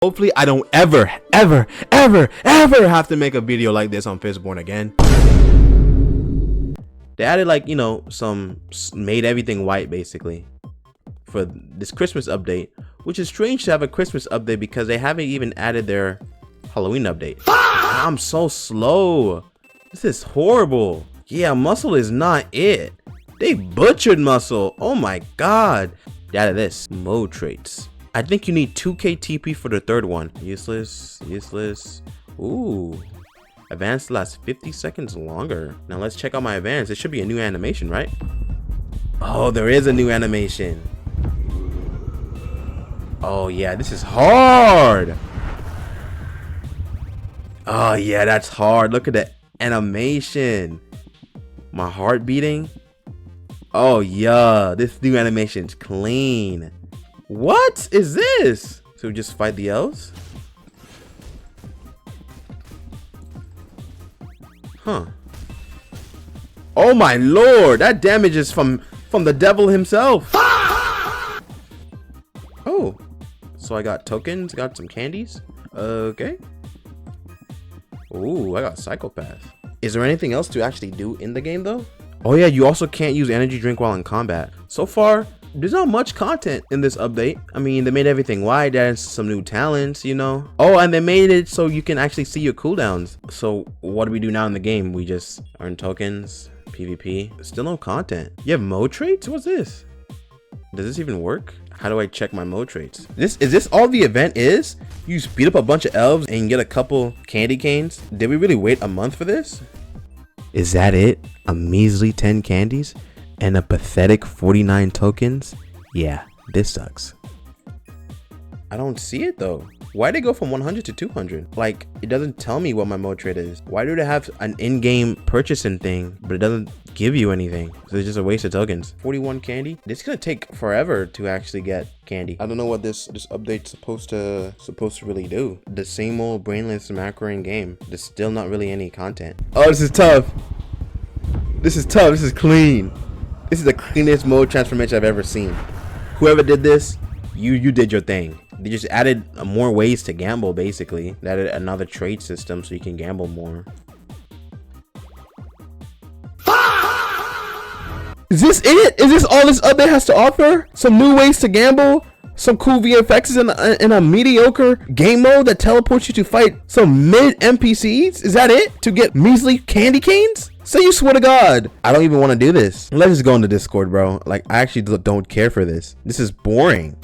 Hopefully I don't ever have to make a video like this on Fistborn again. They added, like, you know, made everything white basically for this Christmas update, which is strange to have a Christmas update because they haven't even added their Halloween update. I'm so slow. This is horrible. Yeah, muscle is not it. They butchered muscle. Oh my god. They added this mode traits. I think you need 2k TP for the third one. Useless. Ooh. Advanced lasts 50 seconds longer. Now let's check out my advance. It should be a new animation, right? Oh, there is a new animation. Oh yeah, this is hard. Oh yeah, that's hard. Look at the animation. My heart beating. Oh yeah, this new animation's clean. What is this? So we just fight the elves? Huh. Oh my lord, that damage is from the devil himself. Oh, so I got tokens, got some candies. Okay. Ooh, I got psychopath. Is there anything else to actually do in the game though? Oh yeah, you also can't use energy drink while in combat. So far, there's not much content in this update. I mean, they made everything white. There's some new talents, you know. Oh, and they made it so you can actually see your cooldowns. So what do we do now in the game? We just earn tokens, PvP. Still no content. You have mode traits? What's this? Does this even work? How do I check my mode traits? Is this all the event is? You beat up a bunch of elves and get a couple candy canes? Did we really wait a month for this? Is that it? A measly 10 candies and a pathetic 49 tokens? Yeah, this sucks. I don't see it though. Why'd they go from 100 to 200? Like, it doesn't tell me what my mode trait is. Why do they have an in-game purchasing thing, but it doesn't give you anything? So it's just a waste of tokens. 41 candy? This is gonna take forever to actually get candy. I don't know what this update's supposed to really do. The same old brainless macroing game. There's still not really any content. Oh, this is tough. This is tough. This is clean. This is the cleanest mode transformation I've ever seen. Whoever did this, you did your thing. They just added more ways to gamble, basically. They added another trade system so you can gamble more. Is this it? Is this all this update has to offer? Some new ways to gamble? Some cool VFXs in a mediocre game mode that teleports you to fight some mid NPCs? Is that it? To get measly candy canes? Say you swear to God. I don't even want to do this. Let's just go into Discord, bro. Like, I actually don't care for this. This is boring.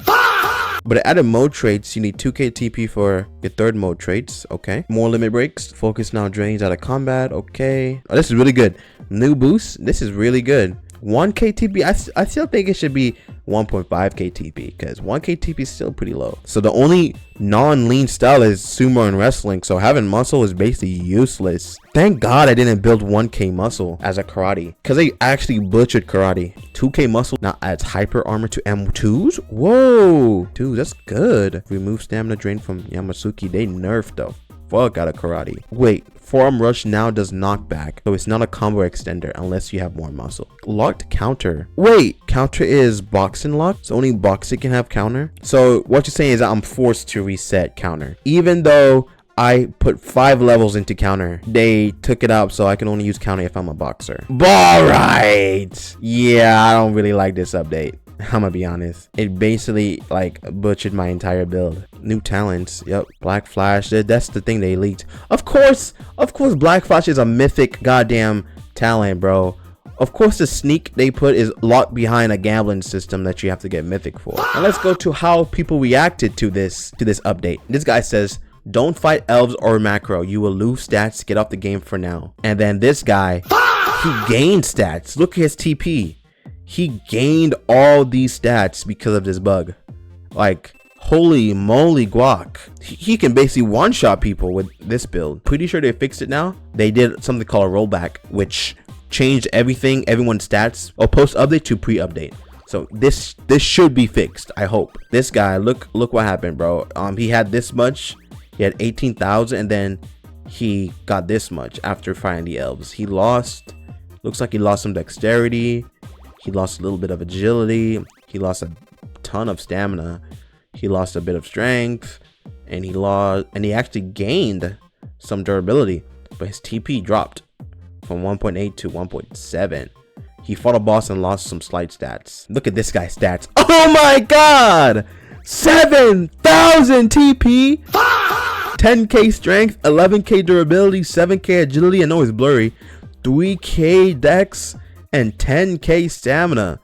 But it added mode traits. You need 2k TP for your third mode traits. Okay. More limit breaks. Focus now drains out of combat. Okay. Oh, this is really good. New boost. This is really good. 1k TP. I still think it should be 1.5k TP because 1k TP is still pretty low. So the only non-lean style is sumo and wrestling. So having muscle is basically useless. Thank God I didn't build 1k muscle as a karate because they actually butchered karate. 2k muscle now adds hyper armor to M2s. Whoa, dude, that's good. Remove stamina drain from Yamasuki. They nerfed the fuck out of karate. Wait, forearm rush now does knockback, so it's not a combo extender unless you have more muscle. Locked counter. Wait, counter is boxing lock, so only boxing can have counter. So what you're saying is that I'm forced to reset counter, even though I put 5 levels into counter. They took it out, so I can only use counter if I'm a boxer. Alright. Yeah, I don't really like this update. I'm gonna be honest. It basically like butchered my entire build. New talents. Yep. Black Flash. That's the thing they leaked. Of course, Black Flash is a mythic goddamn talent, bro. Of course, the sneak they put is locked behind a gambling system that you have to get mythic for. Now let's go to how people reacted to this update. This guy says, "Don't fight elves or macro. You will lose stats. Get off the game for now." And then this guy, he gained stats. Look at his TP. He gained all these stats because of this bug. Like, holy moly guac. He can basically one-shot people with this build. Pretty sure they fixed it now. They did something called a rollback, which changed everyone's stats or post-update to pre-update. So this should be fixed, I hope. This guy, look what happened, bro. He had this much. He had 18,000 and then he got this much after fighting the elves. He lost, looks like he lost some dexterity. He lost a little bit of agility. He lost a ton of stamina. He lost a bit of strength. and he actually gained some durability, but his TP dropped from 1.8 to 1.7. He fought a boss and lost some slight stats. Look at this guy's stats. Oh my god! 7,000 TP, 10k strength, 11k durability, 7k agility. I know it's blurry. 3k dex and 10k stamina.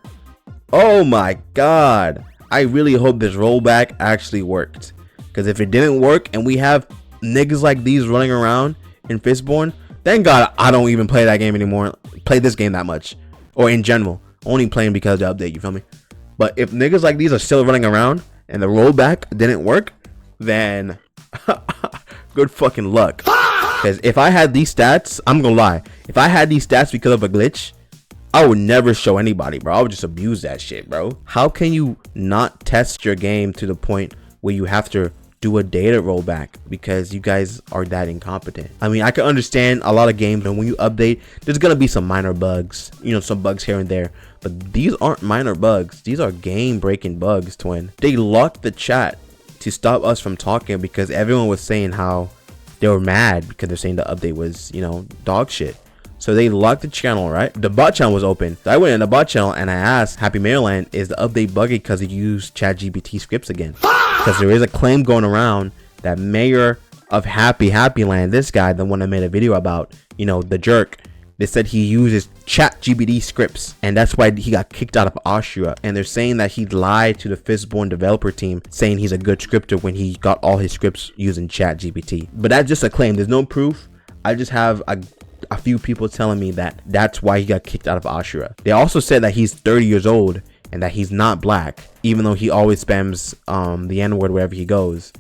Oh my god! I really hope this rollback actually worked, because if it didn't work and we have niggas like these running around in Fistborn, thank god I don't even play that game anymore. Play this game that much, or in general, only playing because of the update. You feel me? But if niggas like these are still running around and the rollback didn't work, then good fucking luck. Because if I had these stats, I'm gonna lie, if I had these stats because of a glitch, I would never show anybody, bro. I would just abuse that shit, bro. How can you not test your game to the point where you have to do a data rollback because you guys are that incompetent? I mean, I can understand a lot of games, and when you update, there's gonna be some minor bugs, you know, some bugs here and there, but these aren't minor bugs. These are game breaking bugs, twin. They locked the chat to stop us from talking because everyone was saying how they were mad because they're saying the update was, you know, dog shit. So they locked the channel, right? The bot channel was open. So I went in the bot channel and I asked Happy Maryland, is the update buggy because it used ChatGPT scripts again? Because there is a claim going around that mayor of Happy Land, this guy, the one I made a video about, you know, the jerk, they said he uses ChatGPT scripts, and that's why he got kicked out of Austria. And they're saying that he lied to the Fistborn developer team, saying he's a good scripter when he got all his scripts using ChatGPT. But that's just a claim. There's no proof. I just have a few people telling me that that's why he got kicked out of Austria. They also said that he's 30 years old and that he's not black, even though he always spams the N-word wherever he goes.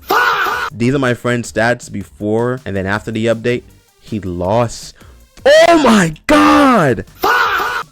These are my friend's stats before and then after the update. He lost, oh my god,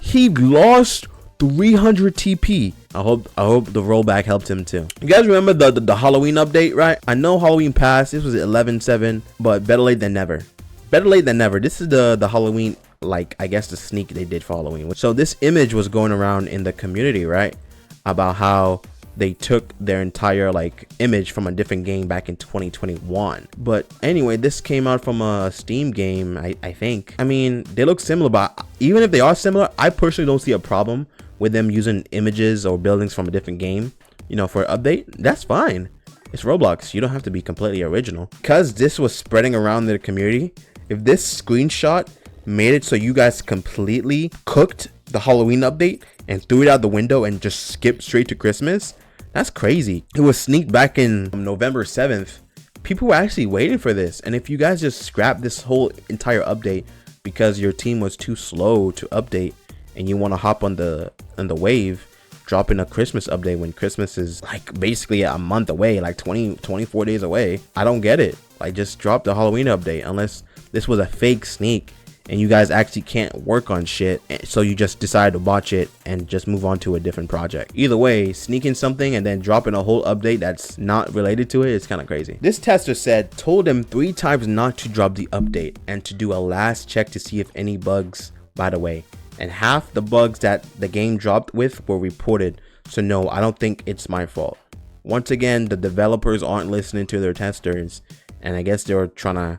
he lost 300 TP. I hope the rollback helped him too. You guys remember the Halloween update, right? I know Halloween passed. This was 11/7, but better late than never. Better late than never. This is the Halloween, like, I guess the sneak they did for Halloween. So this image was going around in the community, right? About how they took their entire like image from a different game back in 2021. But anyway, this came out from a Steam game, I think. I mean, they look similar, but even if they are similar, I personally don't see a problem with them using images or buildings from a different game, you know, for an update. That's fine. It's Roblox. You don't have to be completely original. Because this was spreading around the community, if this screenshot made it so you guys completely cooked the Halloween update and threw it out the window and just skipped straight to Christmas, that's crazy. It was sneaked back in November 7th. People were actually waiting for this. And if you guys just scrap this whole entire update because your team was too slow to update and you want to hop on the wave, dropping a Christmas update when Christmas is like basically a month away, like 24 days away, I don't get it. Like, just drop the Halloween update unless this was a fake sneak and you guys actually can't work on shit, so you just decide to watch it and just move on to a different project. Either way, sneaking something and then dropping a whole update that's not related to it is kind of crazy. This tester said, told him 3 times not to drop the update and to do a last check to see if any bugs, by the way, and half the bugs that the game dropped with were reported. So no, I don't think it's my fault. Once again, the developers aren't listening to their testers, and I guess they were trying to,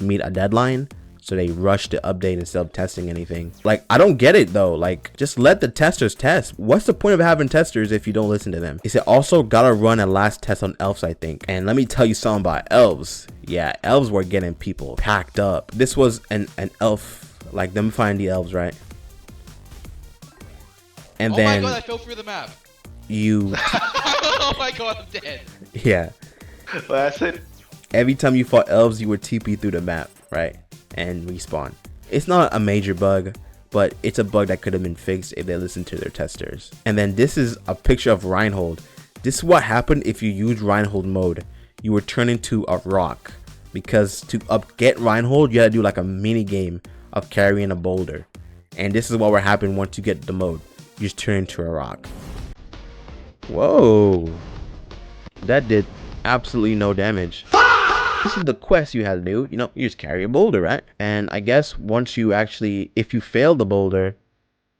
meet a deadline, so they rushed the update instead of testing anything. Like, I don't get it though. Like, just let the testers test. What's the point of having testers if you don't listen to them? He said also gotta run a last test on elves, I think. And let me tell you something about elves. Yeah, elves were getting people packed up. This was an elf, like them find the elves, right? And oh then my god, I fell through the map. You oh my god, I'm dead. Yeah. Well, that's it. Every time you fought elves, you would TP through the map, right? And respawn. It's not a major bug, but it's a bug that could have been fixed if they listened to their testers. And then this is a picture of Reinhold. This is what happened if you use Reinhold mode. You would turn into a rock, because to get Reinhold, you had to do like a mini game of carrying a boulder. And this is what would happen once you get the mode. You just turn into a rock. Whoa. That did absolutely no damage. This is the quest you had to do. You know, you just carry a boulder, right? And I guess once you actually, if you fail the boulder,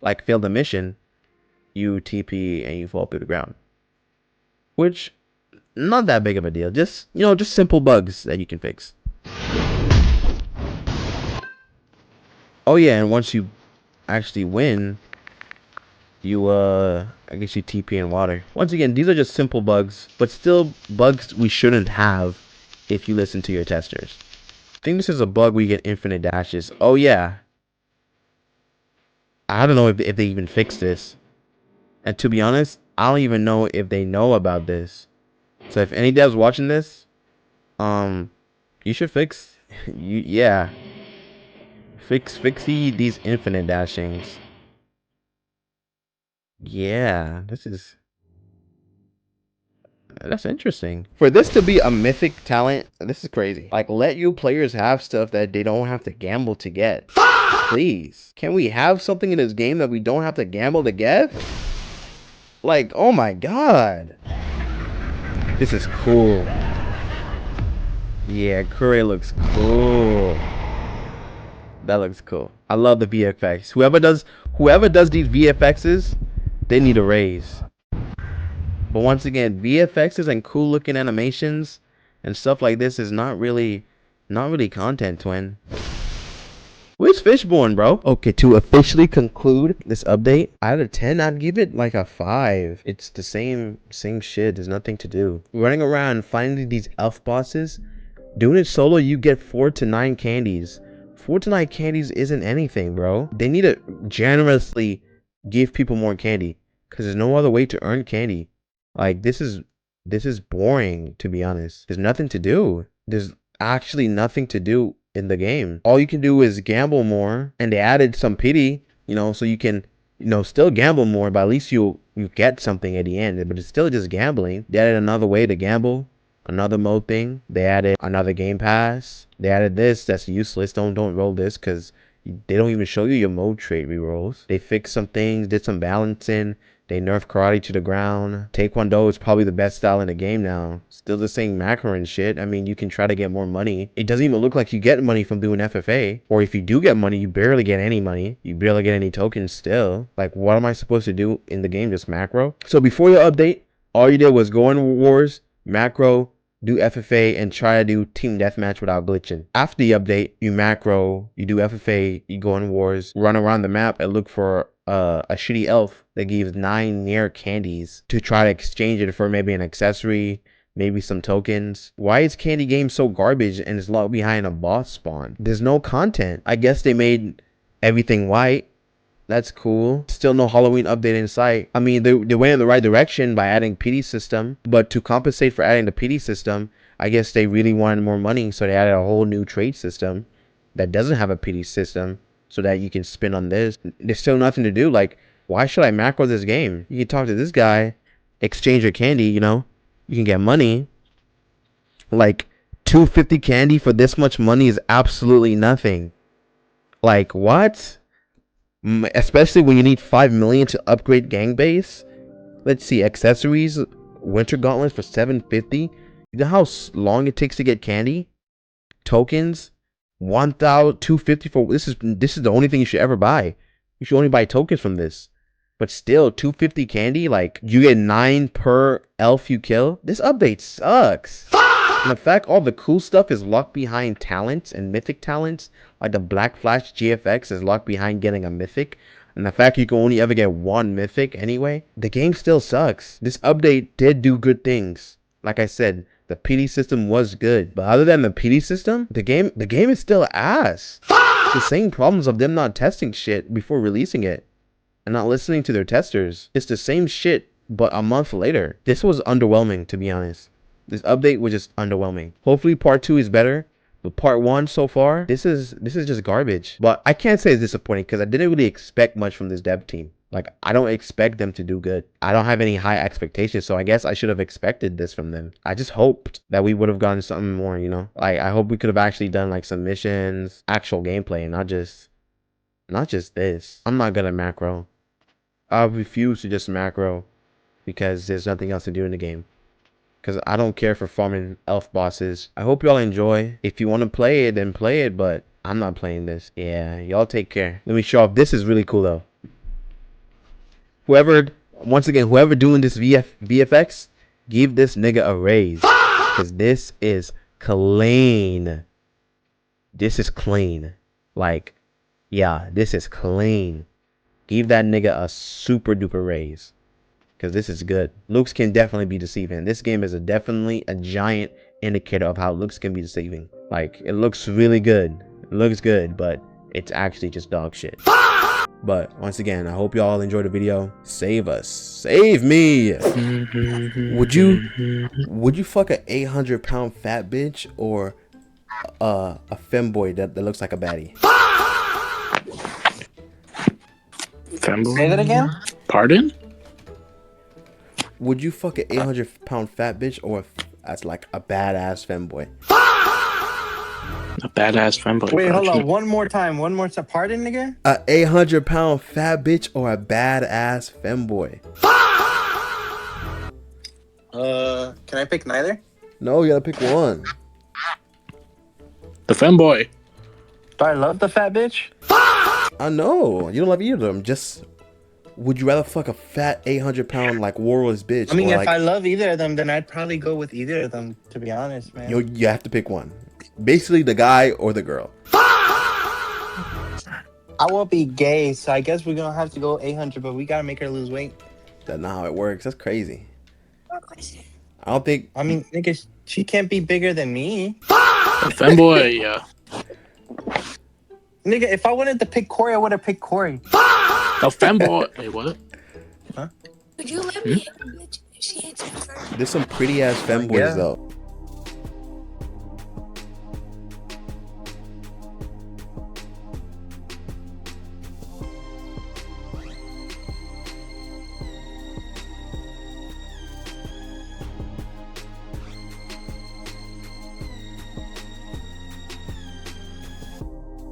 like fail the mission, you TP and you fall through the ground. Which, Not that big of a deal. Just, you know, just simple bugs that you can fix. Oh yeah, and once you actually win, you I guess you TP in water. Once again, these are just simple bugs, but still bugs we shouldn't have if you listen to your testers. I think this is a bug where you get infinite dashes. Oh yeah. I don't know if they even fixed this. And to be honest, I don't even know if they know about this. So if any devs watching this, you should fix yeah. Fix these infinite dashings. Yeah, that's interesting. For this to be a mythic talent, this is crazy. Like, let you players have stuff that they don't have to gamble to get. Please. Can we have something in this game that we don't have to gamble to get? Like, oh my god. This is cool. Yeah, Curry looks cool. That looks cool. I love the VFX. Whoever does these VFXs, they need a raise. But once again, VFXs and cool looking animations and stuff like this is not really content, twin. Where's Fishborn, bro? Okay, to officially conclude this update, out of 10, I'd give it like a 5. It's the same shit. There's nothing to do. Running around finding these elf bosses, doing it solo, you get 4 to 9 candies. 4 to 9 candies isn't anything, bro. They need to generously give people more candy, because there's no other way to earn candy. Like, this is boring, to be honest. There's nothing to do. There's actually nothing to do in the game. All you can do is gamble more, and they added some pity, you know, so you can, you know, still gamble more, but at least you get something at the end. But it's still just gambling. They added another way to gamble, another mode thing. They added another game pass. They added this that's useless. Don't roll this, because they don't even show you your mode trait rerolls. They fixed some things, did some balancing. They nerfed karate to the ground. Taekwondo is probably the best style in the game now. Still the same macro and shit. I mean, you can try to get more money. It doesn't even look like you get money from doing FFA. Or if you do get money, you barely get any money. You barely get any tokens still. Like, what am I supposed to do in the game? Just macro? So before your update, all you did was go in wars, macro, do FFA, and try to do team deathmatch without glitching. After the update, you macro, you do FFA, you go in wars, run around the map and look for a shitty elf that gives 9 near candies to try to exchange it for maybe an accessory, maybe some tokens. Why is candy game so garbage and is locked behind a boss spawn? There's no content. I guess they made everything white. That's cool. Still no Halloween update in sight. I mean, they went in the right direction by adding PD system, but to compensate for adding the PD system, I guess they really wanted more money, so they added a whole new trade system that doesn't have a PD system, so that you can spin on this. There's still nothing to do. Like, why should I macro this game? You can talk to this guy, exchange your candy, you know? You can get money. Like, 250 candy for this much money is absolutely nothing. Like, what? Especially when you need 5 million to upgrade gang base. Let's see, accessories, winter gauntlets for 750. You know how long it takes to get candy? Tokens, 1,250 for this is the only thing you should ever buy. You should only buy tokens from this. But still, 250 candy, like you get 9 per elf you kill. This update sucks. And the fact all the cool stuff is locked behind talents and mythic talents, like the Black Flash GFX is locked behind getting a mythic, and the fact you can only ever get 1 mythic anyway, the game still sucks. This update did do good things. Like I said, the PD system was good, but other than the PD system, the game is still ass. The same problems of them not testing shit before releasing it and not listening to their testers. It's the same shit, but a month later. This was underwhelming, to be honest. This update was just underwhelming. Hopefully part 2 is better, but part 1 so far, this is just garbage. But I can't say it's disappointing because I didn't really expect much from this dev team. Like, I don't expect them to do good. I don't have any high expectations, so I guess I should have expected this from them. I just hoped that we would have gotten something more, you know? Like, I hope we could have actually done like some missions, actual gameplay, and not just this. I'm not good at macro. I refuse to just macro because there's nothing else to do in the game. Because I don't care for farming elf bosses. I hope y'all enjoy. If you want to play it, then play it, but I'm not playing this. Yeah, y'all take care. Let me show off. This is really cool, though. Once again, whoever doing this VFX, Give this nigga a raise. Because this is clean. This is clean. Like, yeah, this is clean. Give that nigga a super duper raise. Because this is good. Looks can definitely be deceiving. This game is definitely a giant indicator of how looks can be deceiving. Like, it looks really good. It looks good, but it's actually just dog shit. But once again, I hope y'all enjoyed the video. Save us. Save me. Would you fuck a 800-pound fat bitch or a femboy that looks like a baddie? Femboy? Say that again? Pardon? Would you fuck an 800-pound fat bitch or as like a badass femboy? A badass femboy. Wait, hold on. One more time. Pardon, nigga? A 800-pound fat bitch or a badass femboy? Can I pick neither? No, you gotta pick one. The femboy. Do I love the fat bitch? I know. You don't love either of them. Just, would you rather fuck a fat 800-pound like warless bitch? I mean, or if like, I love either of them, then I'd probably go with either of them, to be honest, man. you have to pick one. Basically, the guy or the girl. I won't be gay, so I guess we're gonna have to go 800, but we gotta make her lose weight. That's not how it works. That's crazy. I don't think. I mean, nigga, she can't be bigger than me. The femboy, yeah. Nigga, if I wanted to pick Corey, I would have picked Corey. The femboy. Wait, what? Would you let me hit the bitch if she hits me first? There's some pretty ass femboys yeah. though.